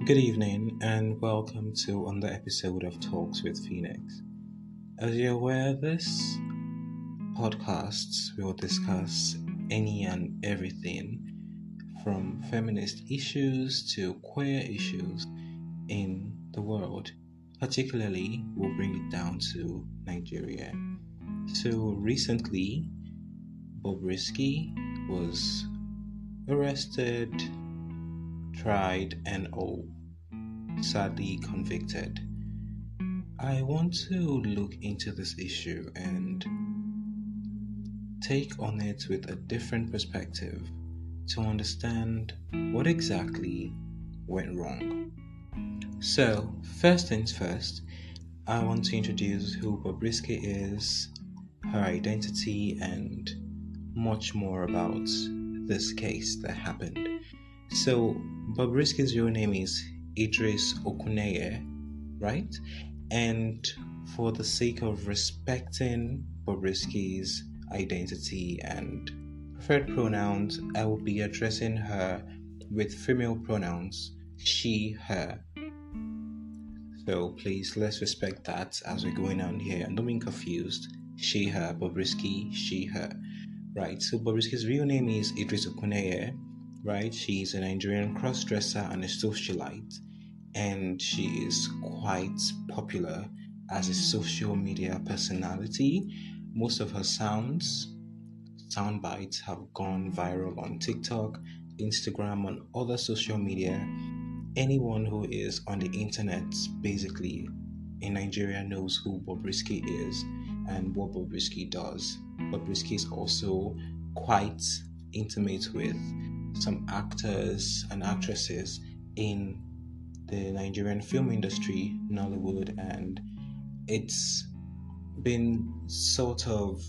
Good evening and welcome to another episode of Talks with Phoenix. As you're aware, this podcast will discuss any and everything from feminist issues to queer issues in the world. Particularly, we'll bring it down to Nigeria. So recently, Bobrisky was arrested, tried, and sadly convicted. I want to look into this issue and take on it with a different perspective to understand what exactly went wrong. So, first things first, I want to introduce who Bobrisky is, her identity, and much more about this case that happened. So, Bobrisky's real name is Idris Okuneye, right? And for the sake of respecting Bobrisky's identity and preferred pronouns, I will be addressing her with female pronouns, she, her. So please, let's respect that as we're going on here and don't be confused. She, her, Bobrisky, she, her. Right, so Bobrisky's real name is Idris Okuneye, right? She's a Nigerian cross-dresser and a socialite, and she is quite popular as a social media personality. Most of her sound bites have gone viral on TikTok, Instagram, and other social media. Anyone who is on the internet, basically, in Nigeria knows who Bobrisky is and what Bobrisky does. Bobrisky is also quite intimate with some actors and actresses in the Nigerian film industry, Nollywood, and it's been sort of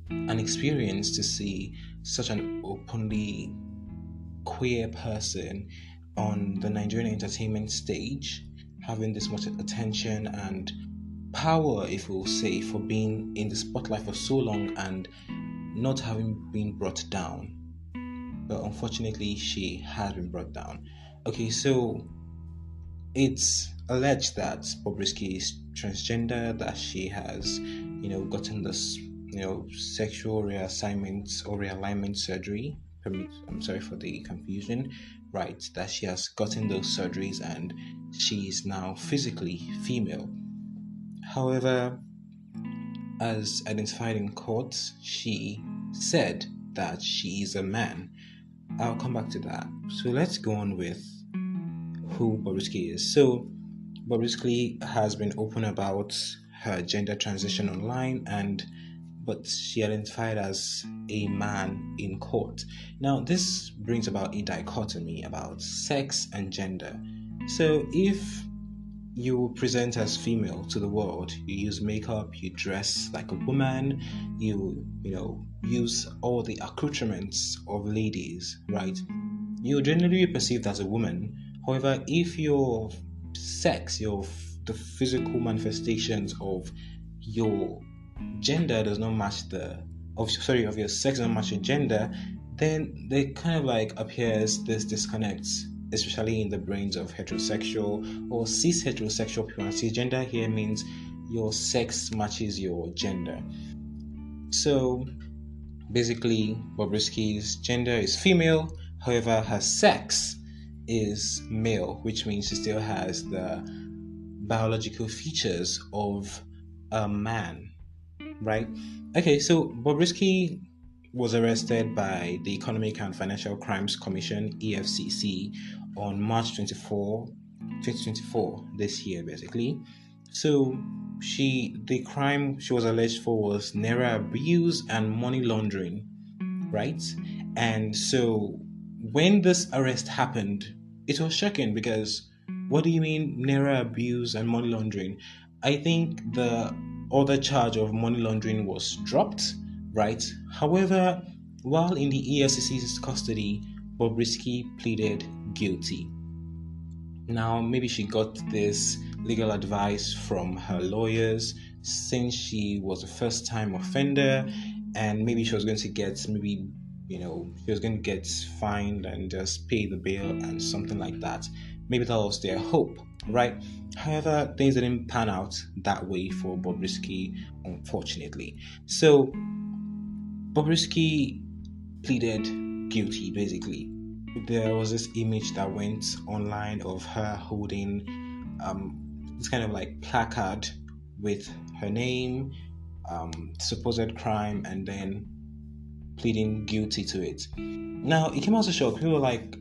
an experience to see such an openly queer person on the Nigerian entertainment stage, having this much attention and power, if we'll say, for being in the spotlight for so long and not having been brought down. But unfortunately, she has been brought down. Okay, so it's alleged that Bobrisky is transgender, that she has, gotten this, sexual reassignment or realignment surgery. I'm sorry for the confusion. Right, that she has gotten those surgeries and she is now physically female. However, as identified in court, she said that she is a man. I'll come back to that. So let's go on with who Bobrisky is. So Bobrisky has been open about her gender transition online, but she identified as a man in court. Now this brings about a dichotomy about sex and gender. So if you present as female to the world, you use makeup, you dress like a woman, you use all the accoutrements of ladies, right? You're generally perceived as a woman. However, if your sex, the physical manifestations of your gender does not match of your sex doesn't match your gender, then there kind of like appears this disconnect, especially in the brains of heterosexual or cis heterosexual people. And cisgender here means your sex matches your gender. So basically, Bobrisky's gender is female, however, her sex is male, which means she still has the biological features of a man, right? Okay, so Bobrisky was arrested by the Economic and Financial Crimes Commission, EFCC, on March 24, 2024, this year, basically. So the crime she was alleged for was naira abuse and money laundering, right? And so when this arrest happened, it was shocking because what do you mean naira abuse and money laundering? I think the other charge of money laundering was dropped, right? However, while in the EFCC's custody, Bobrisky pleaded guilty. Now, maybe she got this legal advice from her lawyers since she was a first-time offender, and maybe she was going to get she was going to get fined and just pay the bail and something like that. Maybe that was their hope, right? However, things didn't pan out that way for Bobrisky, unfortunately. So Bobrisky pleaded guilty, basically. There was this image that went online of her holding this kind of like placard with her name, supposed crime, and then pleading guilty to it. Now, it came as a shock. People were like,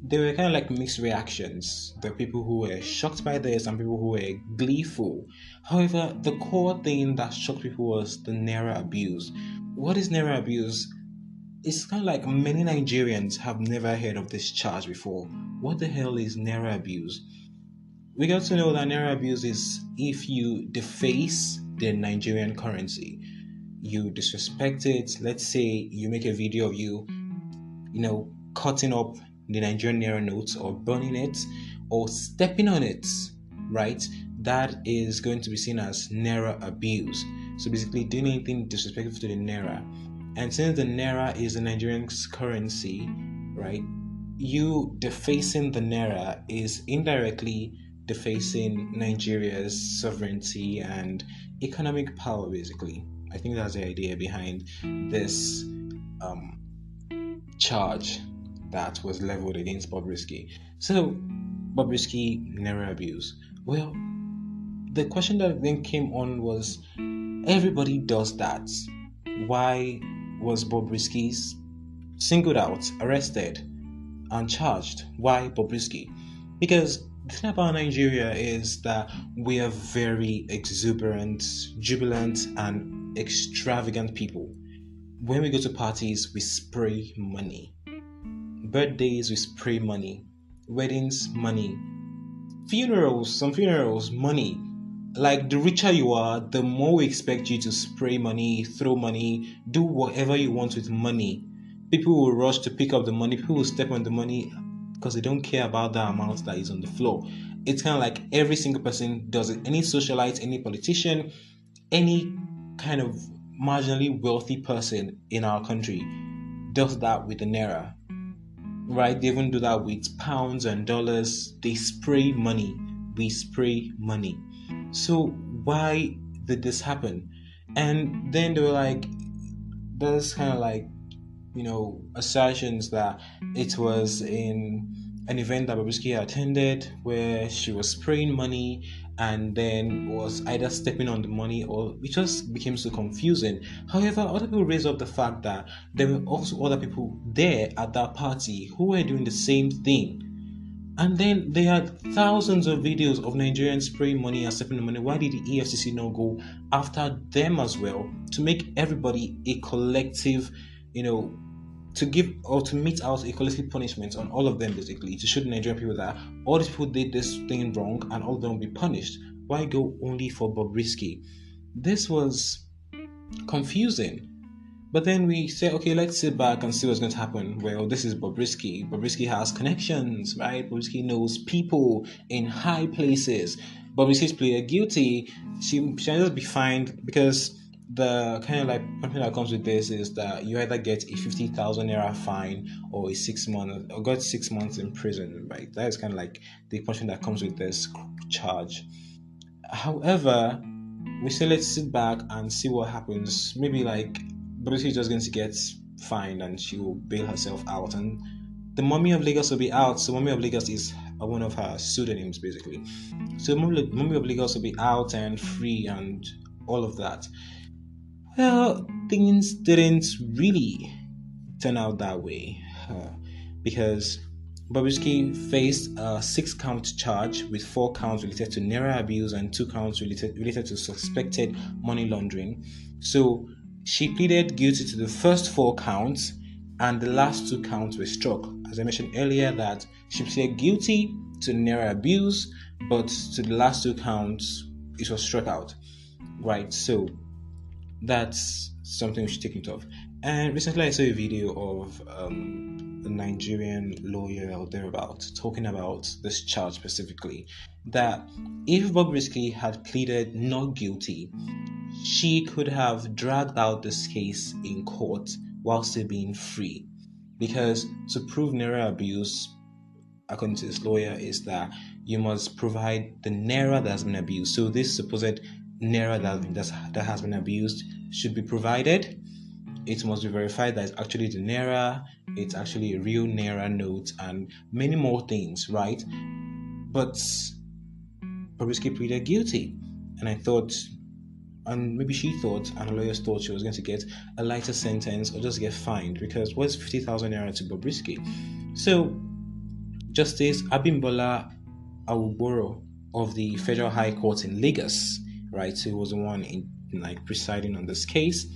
there were kind of like mixed reactions. There were people who were shocked by this and people who were gleeful. However, the core thing that shocked people was the Naira abuse. What is Naira abuse? It's kind of like many Nigerians have never heard of this charge before. What the hell is Naira abuse? We got to know that Naira abuse is if you deface the Nigerian currency, you disrespect it. Let's say you make a video of you, cutting up the Nigerian Naira notes or burning it or stepping on it, right? That is going to be seen as Naira abuse. So basically doing anything disrespectful to the Naira. And since the Naira is the Nigerian currency, right, you defacing the Naira is indirectly defacing Nigeria's sovereignty and economic power, basically. I think that's the idea behind this charge that was leveled against Bobrisky. So, Bobrisky, Naira abuse. Well, the question that then came on was, everybody does that. Why was Bobrisky singled out, arrested, and charged? Why Bobrisky? Because the thing about Nigeria is that we are very exuberant, jubilant, and extravagant people. When we go to parties, we spray money. Birthdays, we spray money. Weddings, money. Some funerals, money. Like, the richer you are, the more we expect you to spray money, throw money, do whatever you want with money. People will rush to pick up the money. People will step on the money because they don't care about the amount that is on the floor. It's kind of like every single person does it. Any socialite, any politician, any kind of marginally wealthy person in our country does that with the Naira. Right? They even do that with pounds and dollars. They spray money. We spray money. So why did this happen? And then they were like, there's kind of like, assertions that it was in an event that Bobrisky attended where she was spraying money and then was either stepping on the money, or it just became so confusing. However, other people raised up the fact that there were also other people there at that party who were doing the same thing. And then they had thousands of videos of Nigerians spraying money and stepping on money. Why did the EFCC not go after them as well to make everybody a collective, to give or to mete out a collective punishment on all of them, basically, to show the Nigerian people that all these people did this thing wrong and all of them will be punished? Why go only for Bobrisky? This was confusing. But then we say, okay, let's sit back and see what's going to happen. Well, this is Bobrisky. Bobrisky has connections, right? Bobrisky knows people in high places. Bobrisky's pleaded guilty. She just be fined, because the kind of like something that comes with this is that you either get a 50,000 naira fine or 6 months, or got 6 months in prison, right? That is kind of like the punishment that comes with this charge. However, we say let's sit back and see what happens. Maybe like Bobrisky is just going to get fined and she will bail herself out, and the Mummy of Lagos will be out. So Mummy of Lagos is one of her pseudonyms, basically. So Mummy of Lagos will be out and free and all of that. Well, things didn't really turn out that way, because Bobrisky faced a 6-count charge with 4 counts related to Naira abuse and 2 counts related to suspected money laundering. So she pleaded guilty to the first 4 counts, and the last 2 counts were struck. As I mentioned earlier, that she pleaded guilty to Naira abuse, but to the last 2 counts, it was struck out. Right, so that's something we should take note of. And recently I saw a video of a Nigerian lawyer or thereabout talking about this charge specifically, that if Bobrisky had pleaded not guilty, she could have dragged out this case in court while still being free. Because to prove Naira abuse, according to this lawyer, is that you must provide the naira that has been abused. So this supposed naira that has been abused should be provided. It must be verified that it's actually the naira, it's actually a real naira note, and many more things, right? But Bobrisky pleaded guilty, and I thought, and maybe she thought, and the lawyers thought she was going to get a lighter sentence or just get fined, because what's 50,000 naira to Bobrisky? So Justice Abimbola Awuboro of the Federal High Court in Lagos, right, who was the one in presiding on this case,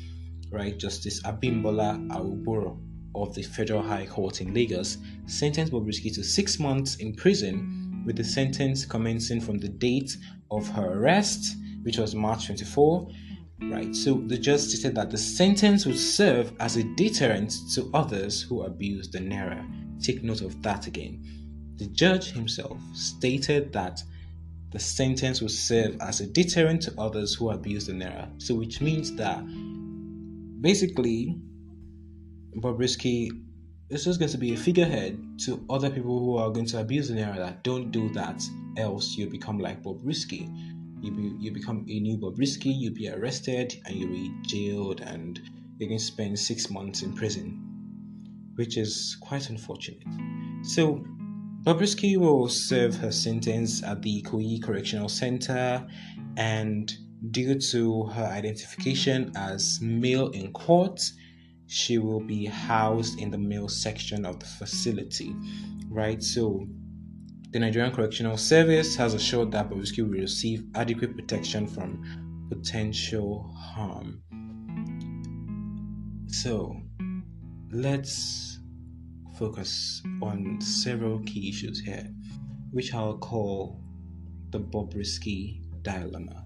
right, Justice Abimbola Awuboro of the Federal High Court in Lagos sentenced Bobrisky to 6 months in prison, with the sentence commencing from the date of her arrest, which was March 24. Right, so the judge stated that the sentence would serve as a deterrent to others who abuse the naira. Take note of that again. The judge himself stated that the sentence will serve as a deterrent to others who abuse the naira. So which means that basically Bobrisky is just going to be a figurehead to other people who are going to abuse the naira, that don't do that, else you become like Bobrisky. You become a new Bobrisky, you'll be arrested and you'll be jailed, and you're going to spend 6 months in prison, which is quite unfortunate. So Bobrisky will serve her sentence at the Ikoyi Correctional Center, and due to her identification as male in court, she will be housed in the male section of the facility, right? So the Nigerian Correctional Service has assured that Bobrisky will receive adequate protection from potential harm. So let's focus on several key issues here, which I'll call the Bobrisky dilemma.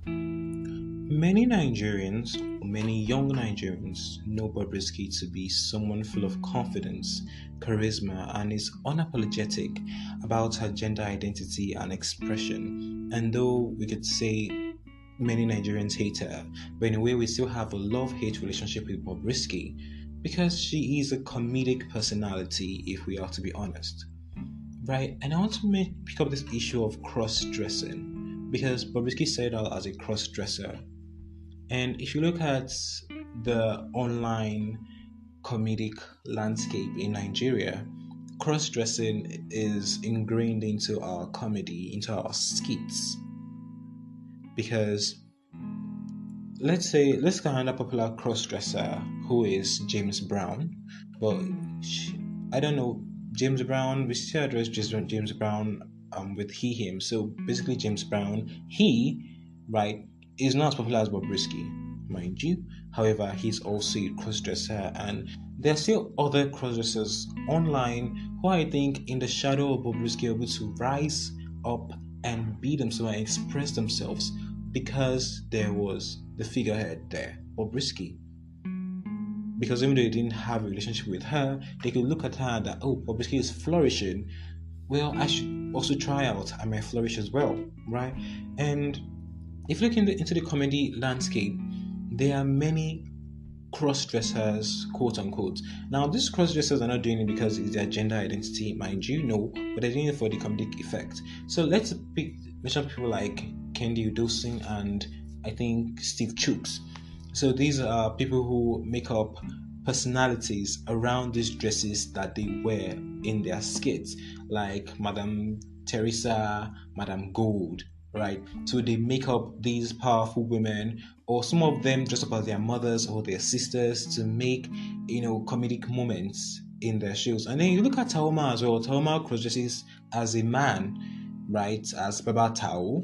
Many young Nigerians know Bobrisky to be someone full of confidence, charisma, and is unapologetic about her gender identity and expression. And though we could say many Nigerians hate her, but in a way we still have a love-hate relationship with Bobrisky, because she is a comedic personality, if we are to be honest. Right? And I want to pick up this issue of cross-dressing, because Bobrisky started out as a cross-dresser. And if you look at the online comedic landscape in Nigeria, cross-dressing is ingrained into our comedy, into our skits. Because let's find another popular cross-dresser who is James Brown. But I don't know, James Brown, we still address James Brown with he, him. So basically James Brown, he, right, is not as popular as Bobrisky, mind you. However, he's also a crossdresser, and there are still other crossdressers online who I think in the shadow of Bobrisky are able to rise up and be themselves and express themselves, because there was the figurehead there, Bobrisky. Because even though they didn't have a relationship with her, they could look at her and that, oh, Bobrisky is flourishing. Well, I should also try out. I may flourish as well, right? And if you look into the comedy landscape, there are many cross-dressers, quote-unquote. Now, these cross-dressers are not doing it because it's their gender identity, mind you, no, but they're doing it for the comedic effect. So let's mention people like Kendi Udosin and I think Steve Chooks. So these are people who make up personalities around these dresses that they wear in their skits, like Madame Teresa, Madame Gold, right? So they make up these powerful women, or some of them dress up as their mothers or their sisters to make, comedic moments in their shows. And then you look at Taoma as well. Taoma cross-dresses as a man, right? As Baba Tao.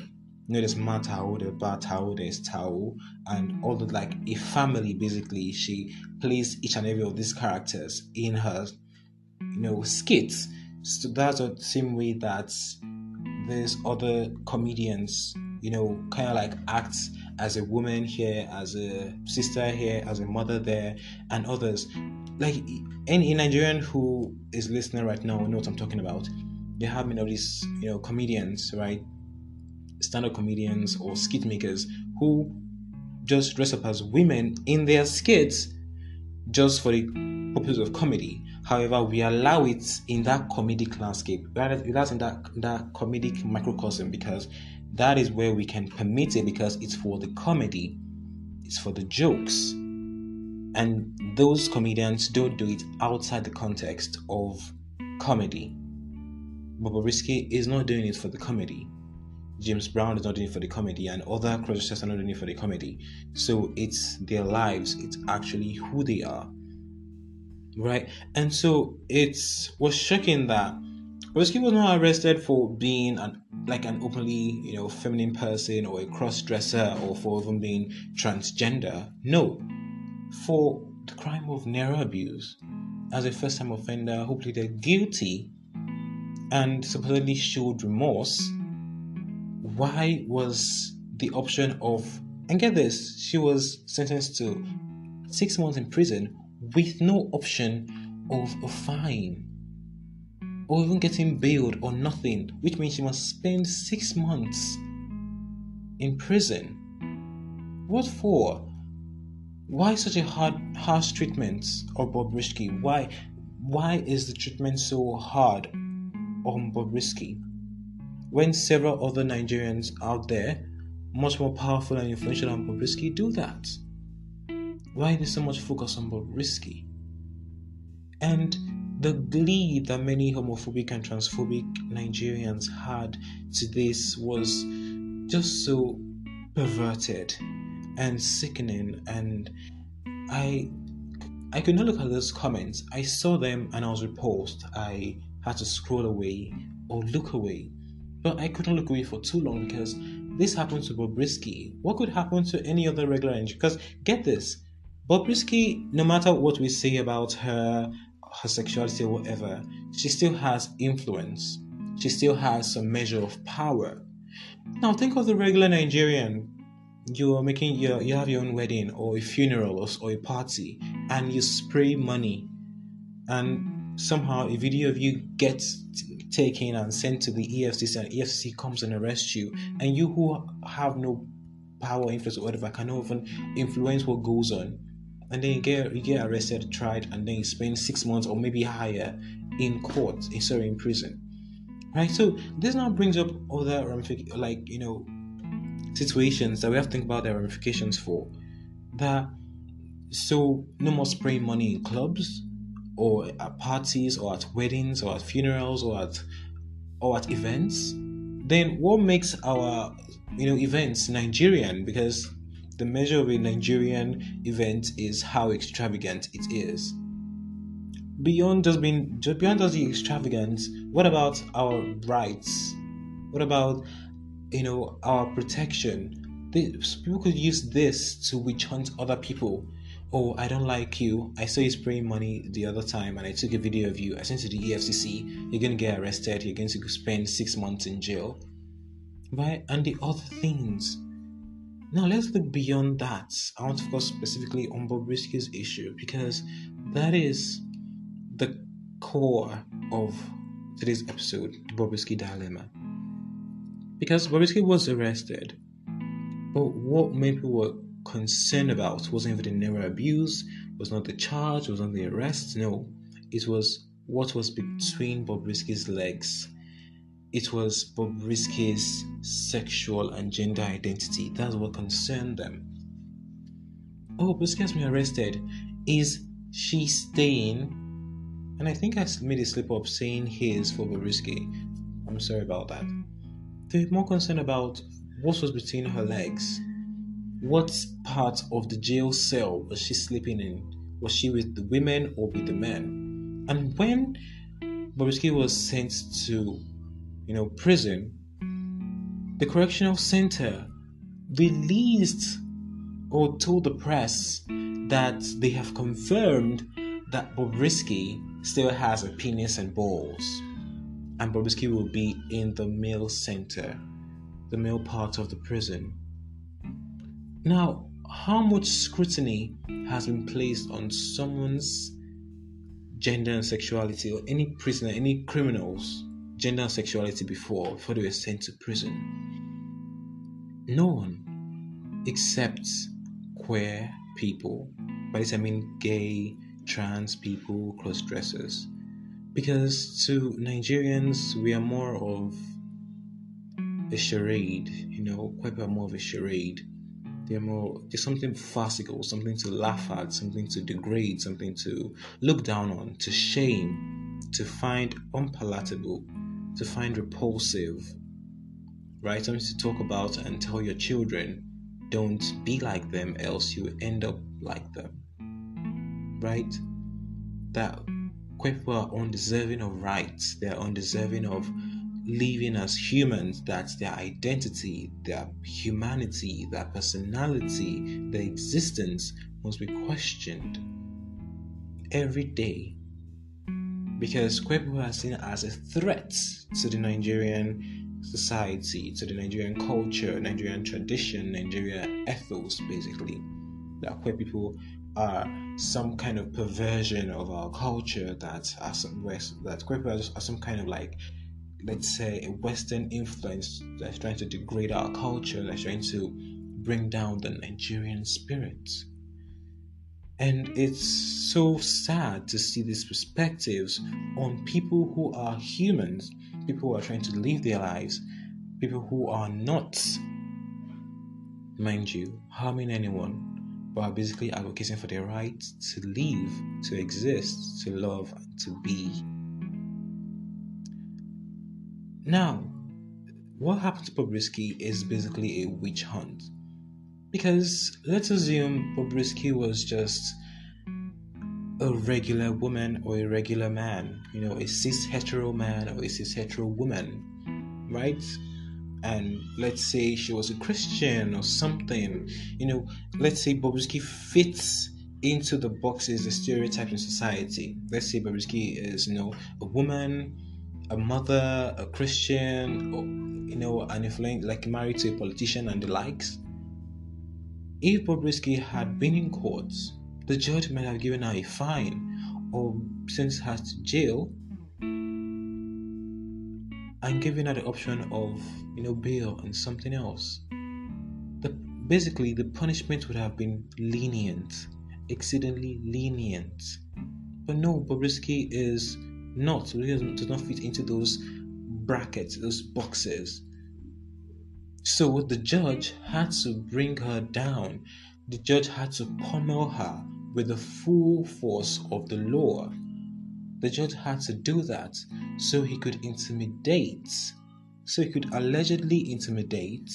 There's Ma Tao, there's Ba Tao, there's Tao, and all the, like a family basically. She plays each and every of these characters in her, skits. So that's the same way that there's other comedians, kind of like act as a woman here, as a sister here, as a mother there, and others. Like any Nigerian who is listening right now will know what I'm talking about. They have many of these, comedians, right? Stand-up comedians or skit makers who just dress up as women in their skits just for the purpose of comedy. However, we allow it in that comedic landscape, that's in that comedic microcosm, because that is where we can permit it, because it's for the comedy, it's for the jokes. And those comedians don't do it outside the context of comedy. Bobrisky is not doing it for the comedy. James Brown is not doing it for the comedy, and other crossdressers are not doing it for the comedy. So it's their lives, it's actually who they are. Right? And so it was shocking that Bobrisky was not arrested for being an openly, feminine person, or a cross-dresser, or for even being transgender. No. For the crime of narrow abuse, as a first-time offender who pleaded guilty and supposedly showed remorse. Why was the option of, and get this, she was sentenced to 6 months in prison with no option of a fine or even getting bailed or nothing, which means she must spend 6 months in prison. What for? Why such a harsh treatment of Bobrisky? Why is the treatment so hard on Bobrisky, when several other Nigerians out there, much more powerful and influential than Bobrisky, do that? Why is there so much focus on Bobrisky? And the glee that many homophobic and transphobic Nigerians had to this was just so perverted and sickening. And I could not look at those comments. I saw them and I was repulsed. I had to scroll away or look away. But I couldn't look away for too long, because this happened to Bobrisky. What could happen to any other regular Nigerian? Because get this, Bobrisky, no matter what we say about her sexuality or whatever, she still has influence. She still has some measure of power. Now think of the regular Nigerian. You have your own wedding or a funeral or a party, and you spray money, and somehow a video of you gets taken and sent to the EFCC, and EFCC comes and arrests you, and you who have no power, influence, or whatever cannot even influence what goes on, and then you get arrested, tried, and then you spend 6 months or maybe higher in court, in prison, right? So this now brings up other situations that we have to think about their ramifications for. That so no more spraying money in clubs, or at parties, or at weddings, or at funerals, or at events. Then what makes our events Nigerian? Because the measure of a Nigerian event is how extravagant it is. Beyond just the extravagance, what about our rights? What about our protection? People could use this to witch hunt other people. Oh, I don't like you. I saw you spraying money the other time and I took a video of you. I sent it to the EFCC. You're going to get arrested. You're going to spend 6 months in jail. Right? And the other things. Now, let's look beyond that. I want to focus specifically on Bobrisky's issue, because that is the core of today's episode, the Bobrisky dilemma. Because Bobrisky was arrested, but what many people were concerned about wasn't even the narrow abuse, was not the charge, was not the arrest. No, it was what was between Bobrisky's legs. It was Bobrisky's sexual and gender identity. That's what concerned them. Oh, Bobrisky has been arrested. Is she staying? And I think I made a slip up saying his for Bobrisky. I'm sorry about that. They were more concerned about what was between her legs. What part of the jail cell was she sleeping in? Was she with the women or with the men? And when Bobrisky was sent to, prison, the correctional center released or told the press that they have confirmed that Bobrisky still has a penis and balls, and Bobrisky will be in the male center, the male part of the prison. Now, how much scrutiny has been placed on someone's gender and sexuality, or any prisoner, any criminal's gender and sexuality before they were sent to prison? No one, except queer people. By this I mean gay, trans people, cross dressers. Because to Nigerians, we are more of a charade, quite more of a charade. There's something farcical, something to laugh at, something to degrade, something to look down on, to shame, to find unpalatable, to find repulsive, right? Something to talk about and tell your children, don't be like them, else you end up like them, right? That people are undeserving of rights, they're undeserving of living as humans, that their identity, their humanity, their personality, their existence must be questioned every day, because queer people are seen as a threat to the Nigerian society, to the Nigerian culture, Nigerian tradition, Nigerian ethos, basically. That queer people are some kind of perversion of our culture, that queer people are some kind of, like, let's say, a Western influence that's trying to degrade our culture, that's trying to bring down the Nigerian spirit. And it's so sad to see these perspectives on people who are humans, people who are trying to live their lives, people who are not, mind you, harming anyone, but are basically advocating for their right to live, to exist, to love, and to be. Now, what happened to Bobrisky is basically a witch hunt. Because let's assume Bobrisky was just a regular woman or a regular man, a cis hetero man or a cis hetero woman, right? And let's say she was a Christian or something, let's say Bobrisky fits into the boxes, the stereotypes in society. Let's say Bobrisky is, a woman, a mother, a Christian, or, an influence, like married to a politician and the likes. If Bobrisky had been in court, the judge might have given her a fine or sent her to jail and given her the option of, bail and something else. Basically, the punishment would have been lenient, exceedingly lenient. But no, Bobrisky does not fit into those brackets, those boxes. So the judge had to bring her down. The judge had to pummel her with the full force of the law. The judge had to do that so he could allegedly intimidate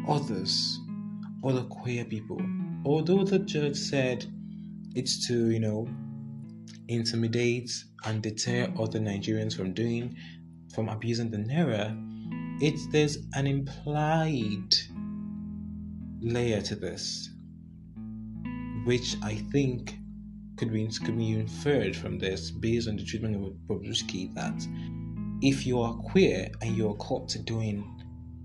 other queer people. Although the judge said it's to, intimidate and deter other Nigerians from abusing the naira, there's an implied layer to this, which I think could be inferred from this based on the treatment of Bobrisky, that if you are queer and you are caught doing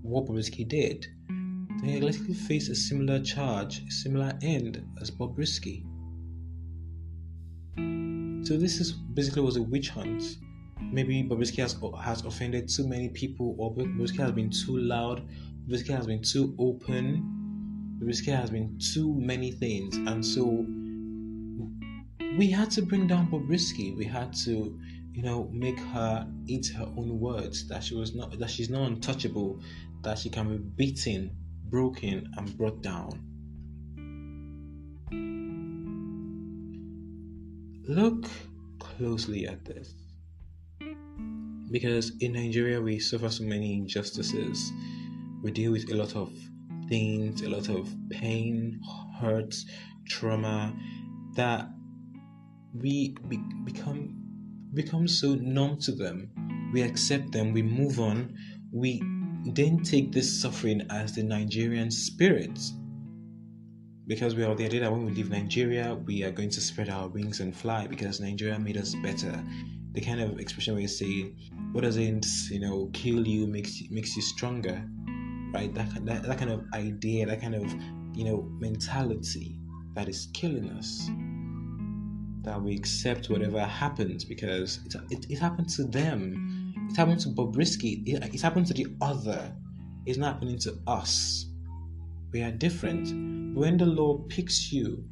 what Bobrisky did, then you likely face a similar charge, a similar end as Bobrisky. So this was a witch hunt. Maybe Bobrisky has offended too many people, or Bobrisky has been too loud, Bobrisky has been too open, Bobrisky has been too many things, and so we had to bring down Bobrisky. We had to, make her eat her own words, that she's not untouchable, that she can be beaten, broken, and brought down. Look closely at this. Because in Nigeria, we suffer so many injustices. We deal with a lot of things, a lot of pain, hurt, trauma, that we become so numb to them. We accept them, we move on, we then take this suffering as the Nigerian spirit. Because we are of the idea that when we leave Nigeria, we are going to spread our wings and fly because Nigeria made us better. The kind of expression where you say, what doesn't, kill you makes you stronger, right? That kind of idea, that kind of, mentality that is killing us. That we accept whatever happens because it happened to them. It happened to Bobrisky. It happened to the other. It's not happening to us. We are different. When the law picks you,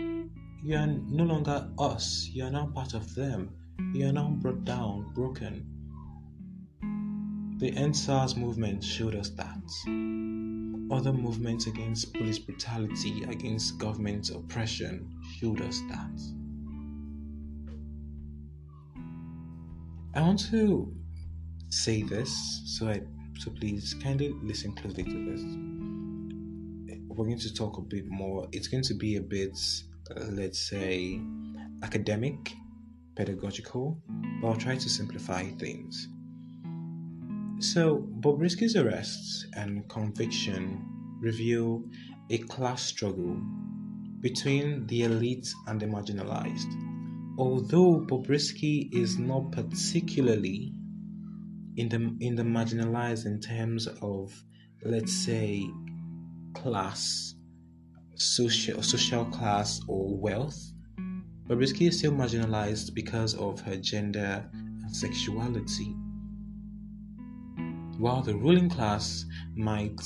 You are no longer us. You are now part of them. You are now brought down, broken. The NSAS movement showed us that. Other movements against police brutality, against government oppression showed us that. I want to say this, so please kindly listen closely to this. We're going to talk a bit more. It's going to be a bit, let's say, academic, pedagogical, but I'll try to simplify things. So, Bobrisky's arrests and conviction reveal a class struggle between the elite and the marginalized. Although Bobrisky is not particularly in the marginalized in terms of, let's say, class, social class or wealth, Bobrisky is still marginalized because of her gender and sexuality. While the ruling class might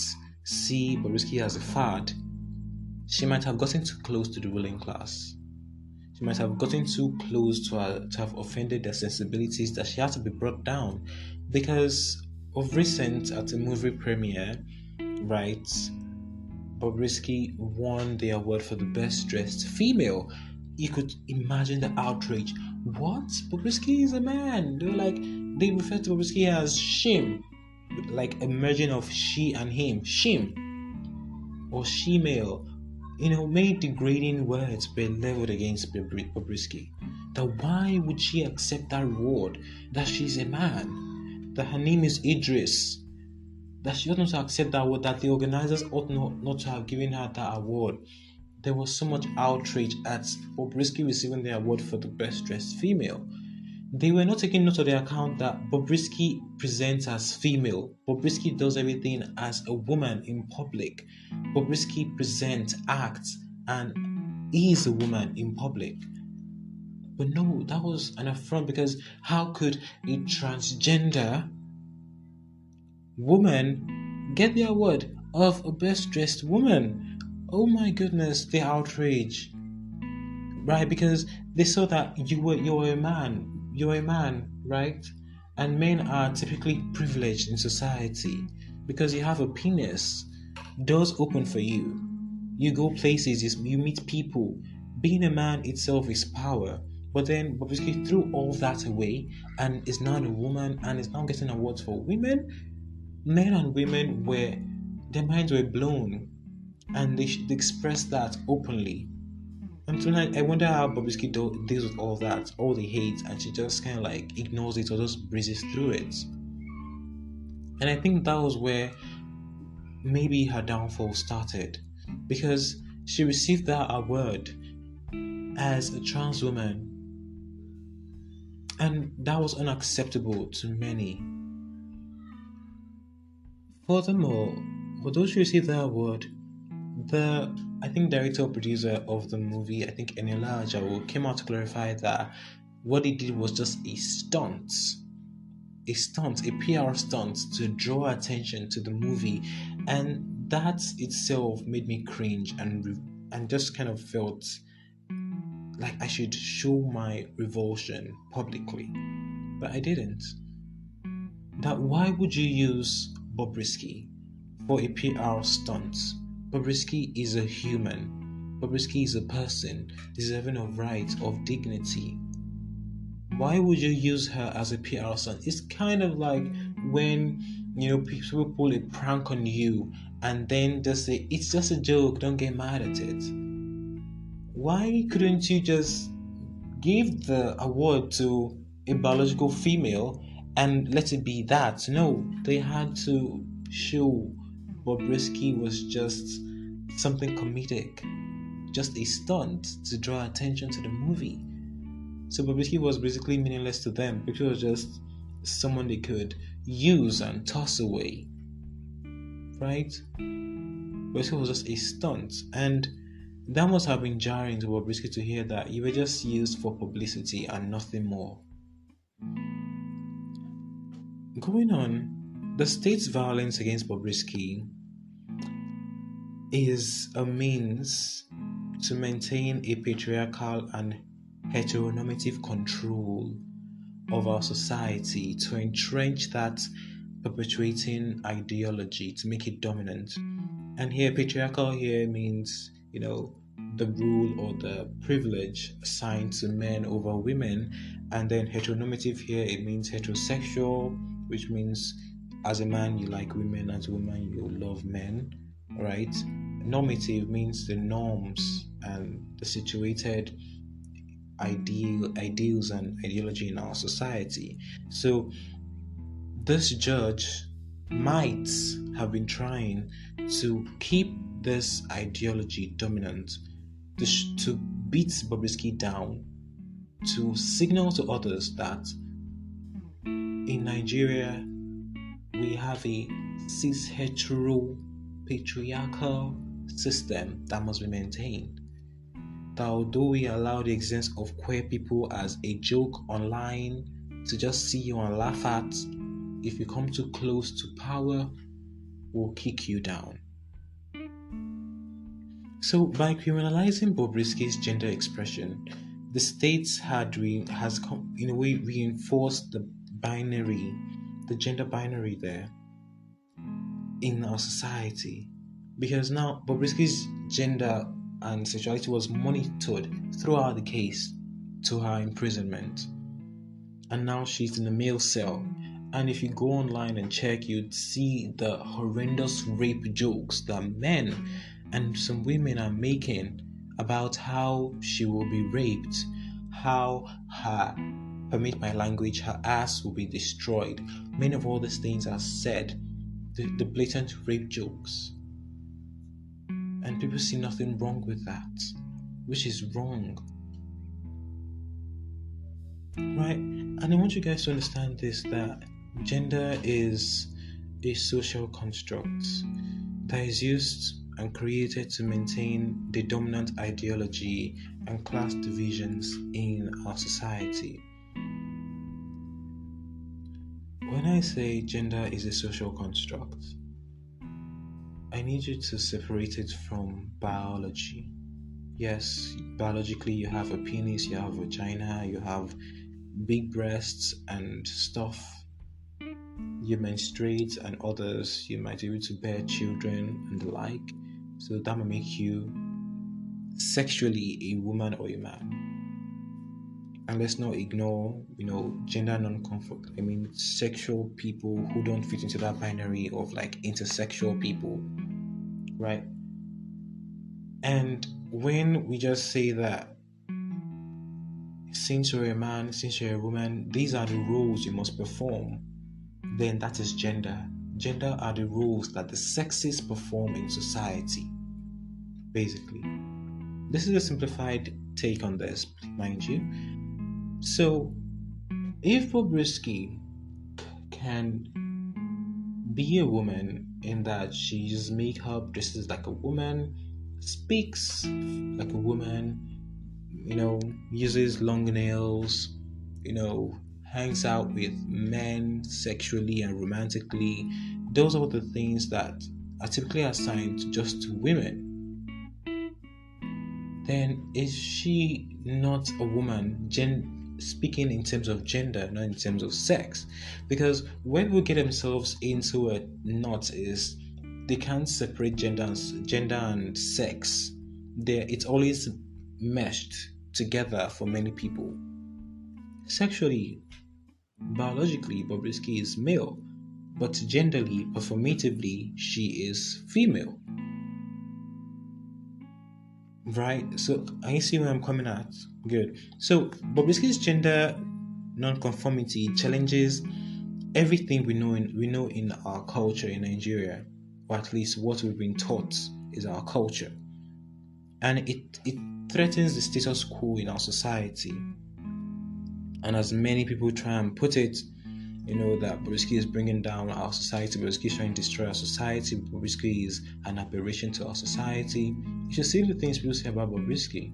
see Bobrisky as a fad, she might have gotten too close to the ruling class. She might have gotten too close to have offended their sensibilities that she had to be brought down. Because of recent, at a movie premiere, right, Bobrisky won the award for the best dressed female. You could imagine the outrage. What? Bobrisky is a man. They refer to Bobrisky as Shim, like a merging of she and him. Shim or she-male. Many degrading words were leveled against Bobrisky. That why would she accept that reward? That she's a man. That her name is Idris. That she ought not to accept that award. That the organizers ought not to have given her that award. There was so much outrage at Bobrisky receiving the award for the best dressed female. They were not taking note of the account that Bobrisky presents as female. Bobrisky does everything as a woman in public. Bobrisky presents, acts, and is a woman in public. But no, that was an affront, because how could a transgender woman get the award of a best dressed woman? Oh my goodness, the outrage. Right, because they saw that you're a man. You're a man, right? And men are typically privileged in society because you have a penis. Doors open for you. You go places, you meet people. Being a man itself is power. But then Bobrisky threw all that away and is now a woman and is now getting awards for women. Men and women their minds were blown, and they expressed that openly. And tonight, I wonder how Bobrisky deals with all that, all the hate, and she just kind of ignores it or just breezes through it. And I think that was where maybe her downfall started, because she received that award as a trans woman, and that was unacceptable to many. Furthermore, although she received that award, I think director or producer of the movie, I think Eniola Ajawo, came out to clarify that what he did was just a stunt, a PR stunt to draw attention to the movie, and that itself made me cringe and just kind of felt like I should show my revulsion publicly, but I didn't. That why would you use Bobrisky for a PR stunt? Bobrisky is a human. Bobrisky is a person deserving of rights, of dignity. Why would you use her as a PR stunt? It's kind of like when people pull a prank on you and then just say it's just a joke, don't get mad at it. Why couldn't you just give the award to a biological female and let it be that? No, they had to show Bobrisky was just something comedic, just a stunt to draw attention to the movie. So Bobrisky was basically meaningless to them because it was just someone they could use and toss away, right? Bobrisky was just a stunt, and that must have been jarring to Bobrisky to hear that you were just used for publicity and nothing more. Going on, the state's violence against Bobrisky is a means to maintain a patriarchal and heteronormative control of our society, to entrench that perpetuating ideology, to make it dominant. And here, patriarchal here means, the rule or the privilege assigned to men over women. And then heteronormative here, it means heterosexual, which means as a man you like women, as a woman you love men, right? Normative means the norms and the situated ideals and ideology in our society. So this judge might have been trying to keep this ideology dominant, to beat Bobrisky down, to signal to others that in Nigeria we have a cis hetero patriarchal system that must be maintained. That although we allow the existence of queer people as a joke online, to just see you and laugh at, if you come too close to power, we'll kick you down. So by criminalizing Bobrisky's gender expression, the state has in a way reinforced the gender binary there in our society. Because now Bobrisky's gender and sexuality was monitored throughout the case to her imprisonment. And now she's in a male cell. And if you go online and check, you'd see the horrendous rape jokes that men and some women are making about how she will be raped, how permit my language, her ass will be destroyed. Many of all these things are said, the blatant rape jokes. And people see nothing wrong with that, which is wrong. Right? And I want you guys to understand this, that gender is a social construct that is used and created to maintain the dominant ideology and class divisions in our society. When I say gender is a social construct, I need you to separate it from biology. Yes, biologically you have a penis, you have a vagina, you have big breasts and stuff. You menstruate and others, you might be able to bear children and the like. So that may make you sexually a woman or a man. And let's not ignore, gender non-conform. I mean, sexual people who don't fit into that binary of like intersexual people, right? And when we just say that since you're a man, since you're a woman, these are the roles you must perform, then that is gender. Gender are the roles that the sexes perform in society, basically. This is a simplified take on this, mind you. So, if Bobrisky can be a woman in that she's makeup, dresses like a woman, speaks like a woman, uses long nails, hangs out with men sexually and romantically, those are the things that are typically assigned just to women. Then is she not a woman? Speaking in terms of gender, not in terms of sex, because when people get themselves into a knot is they can't separate gender and sex. It's always meshed together for many people. Sexually, biologically, Bobrisky is male, but genderly, performatively, she is female. Right? So I see where I'm coming at. Good. So Bobrisky's gender non-conformity challenges everything we know in our culture in Nigeria, or at least what we've been taught is our culture, and it threatens the status quo in our society. And as many people try and put it, that Bobrisky is bringing down our society, Bobrisky is trying to destroy our society, Bobrisky is an aberration to our society. You should see the things people say about Bobrisky,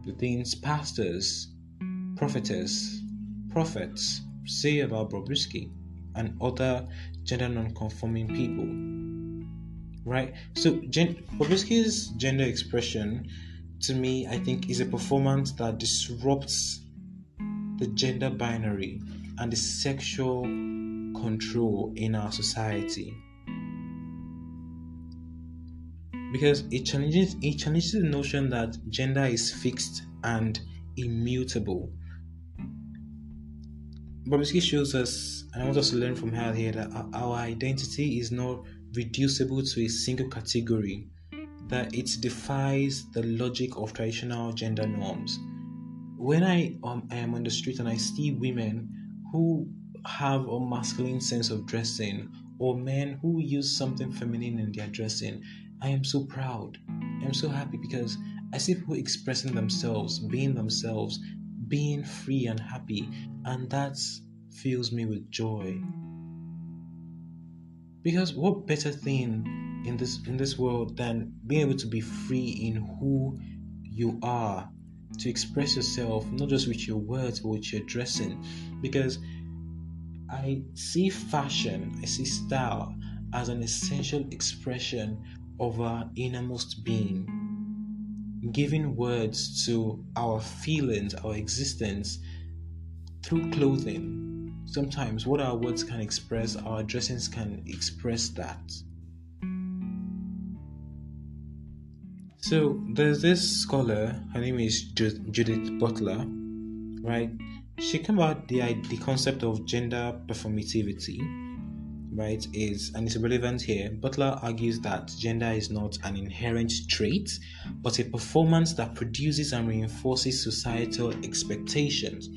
the things pastors, prophetess, prophets say about Bobrisky and other gender non-conforming people. Right? So Bobrisky's gender expression to me, I think, is a performance that disrupts the gender binary and the sexual control in our society, because it challenges the notion that gender is fixed and immutable. Bobrisky shows us, and I want us to learn from her here, that our identity is not reducible to a single category, that it defies the logic of traditional gender norms. When I am on the street and I see women who have a masculine sense of dressing, or men who use something feminine in their dressing, I am so proud. I'm so happy because I see people expressing themselves, being free and happy, and that fills me with joy. Because what better thing in this world than being able to be free in who you are, to express yourself not just with your words but with your dressing? Because I see fashion, I see style as an essential expression of our innermost being, giving words to our feelings, our existence through clothing. Sometimes what our words can express, our dressings can express that. So there's this scholar, her name is Judith Butler, right? She came about the concept of gender performativity, right? It's relevant here. Butler argues that gender is not an inherent trait, but a performance that produces and reinforces societal expectations.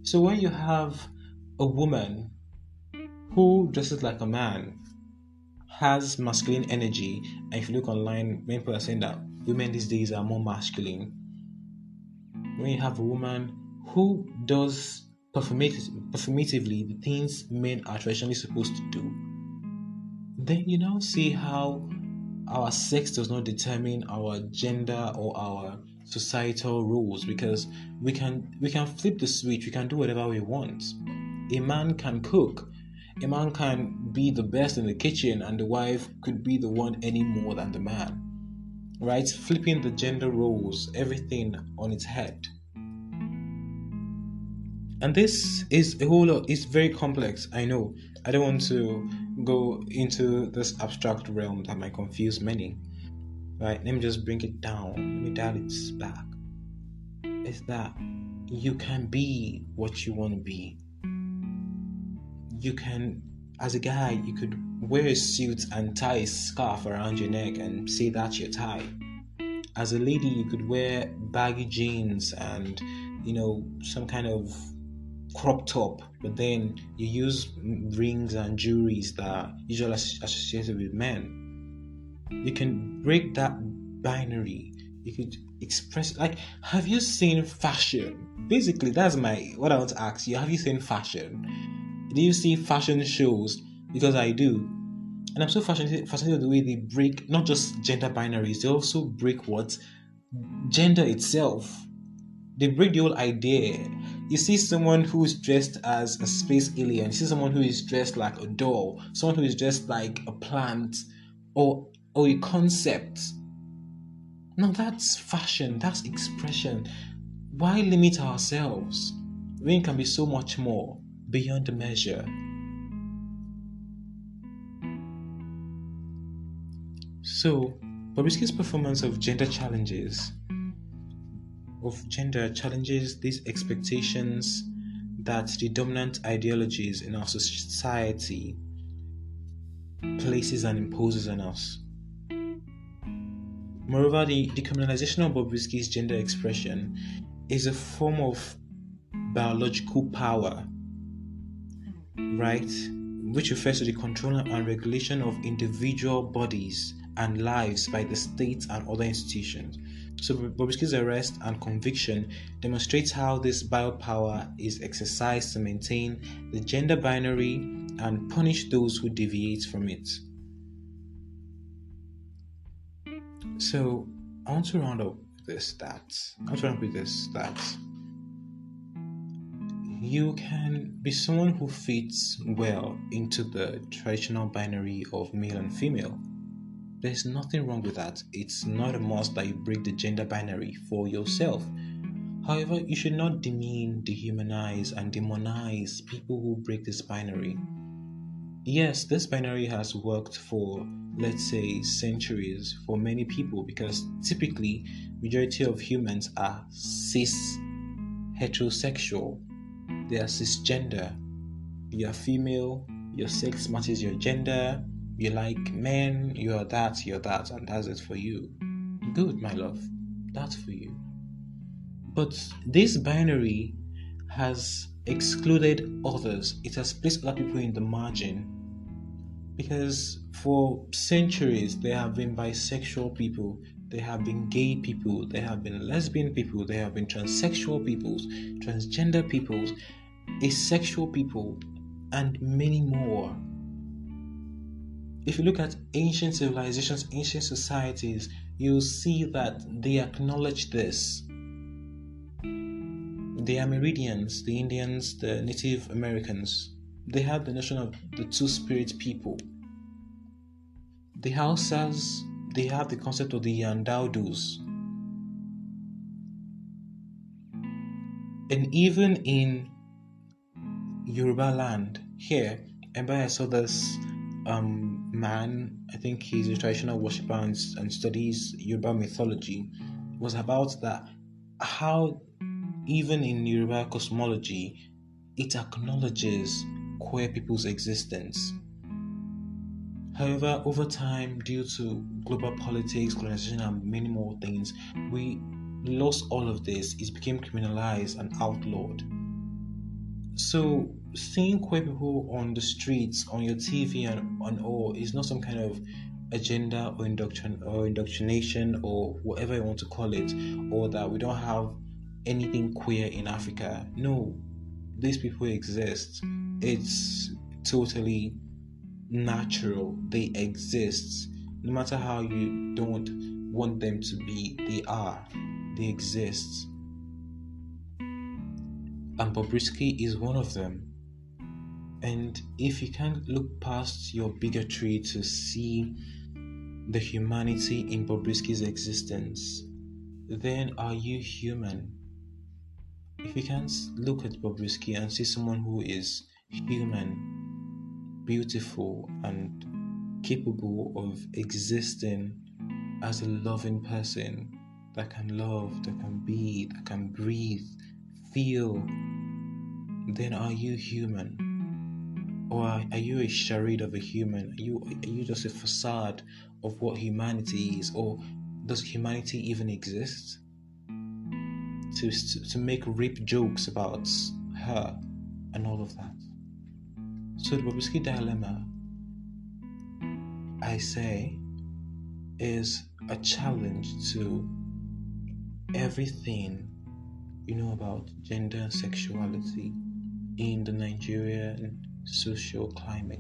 So when you have a woman who dresses like a man, has masculine energy, and if you look online, many people are saying that women these days are more masculine. When you have a woman who does performatively the things men are traditionally supposed to do, then you now see how our sex does not determine our gender or our societal roles, because we can flip the switch, we can do whatever we want. A man can cook, a man can be the best in the kitchen, and the wife could be the one any more than the man, right? Flipping the gender roles, everything on its head. And this is a whole lot, it's very complex. I know. I don't want to go into this abstract realm that might confuse many. Right? Let me just bring it down. Let me dial it back. It's that you can be what you want to be. You can, as a guy, you could wear a suit and tie a scarf around your neck and say that's your tie. As a lady, you could wear baggy jeans and, some kind of crop top, but then you use rings and jewelries that are usually associated with men. You can break that binary. You could express, like, have you seen fashion? Basically, that's what I want to ask you. Have you seen fashion? Do you see fashion shows? Because I do. And I'm so fascinated with the way they break not just gender binaries, they also break what? Gender itself. They break the whole idea. You see someone who is dressed as a space alien, you see someone who is dressed like a doll, someone who is dressed like a plant or a concept. Now that's fashion, that's expression. Why limit ourselves when it can be so much more beyond the measure? So, Bobrisky's performance of gender challenges these expectations that the dominant ideologies in our society places and imposes on us. Moreover, the decriminalization of Bobrisky's gender expression is a form of biological power, right? Which refers to the control and regulation of individual bodies and lives by the state and other institutions. So Bobrisky's arrest and conviction demonstrates how this biopower is exercised to maintain the gender binary and punish those who deviate from it. So I want to round up with this that you can be someone who fits well into the traditional binary of male and female. There's nothing wrong with that. It's not a must that you break the gender binary for yourself. However, you should not demean, dehumanize, and demonize people who break this binary. Yes, this binary has worked for, let's say, centuries for many people because typically majority of humans are cis heterosexual. They are cisgender. You are female, your sex matches your gender, you like men, you're that, and that's it for you. Good, my love. That's for you. But this binary has excluded others. It has placed other people in the margin. Because for centuries there have been bisexual people, there have been gay people, there have been lesbian people, there have been transsexual peoples, transgender peoples, asexual people, and many more. If you look at ancient civilizations, ancient societies, you'll see that they acknowledge this. The Amerindians, the Indians, the Native Americans, they have the notion of the two-spirit people. The Hausas, they have the concept of the Yandaudus. And even in Yoruba land, here, remember I saw this man, I think he's a traditional worshiper and studies Yoruba mythology. It was about that, how even in Yoruba cosmology, it acknowledges queer people's existence. However, over time, due to global politics, colonization, and many more things, we lost all of this. It became criminalized and outlawed. So, seeing queer people on the streets, on your TV, and on all is not some kind of agenda or indoctrination or whatever you want to call it, or that we don't have anything queer in Africa. No, these people exist. It's totally natural. They exist. No matter how you don't want them to be, they exist. And Bobrisky is one of them. And if you can't look past your bigotry to see the humanity in Bobrisky's existence, then are you human? If you can't look at Bobrisky and see someone who is human, beautiful, and capable of existing as a loving person that can love, that can be, that can breathe, feel, then are you human? Or are you a charade of a human? Are you just a facade of what humanity is? Or does humanity even exist? To make rape jokes about her and all of that. So the Bobrisky dilemma, I say, is a challenge to everything you know about gender and sexuality in the Nigerian social climate,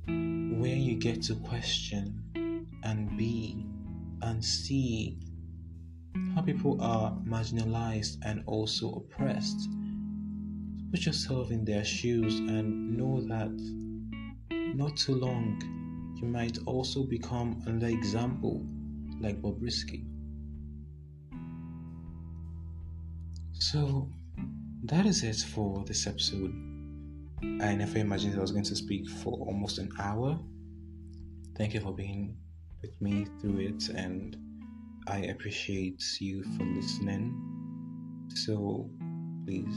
where you get to question and be and see how people are marginalized and also oppressed. Put yourself in their shoes and know that not too long you might also become another example like Bobrisky. So that is it for this episode. I never imagined I was going to speak for almost an hour. Thank you for being with me through it, and I appreciate you for listening. So please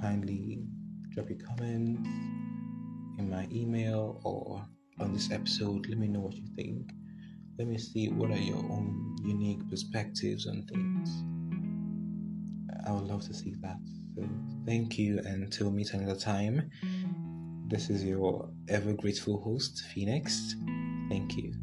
kindly drop your comments in my email or on this episode. Let me know what you think. Let me see what are your own unique perspectives on things. I would love to see that. So thank you, and until we meet another time. This is your ever grateful host, Phoenix. Thank you.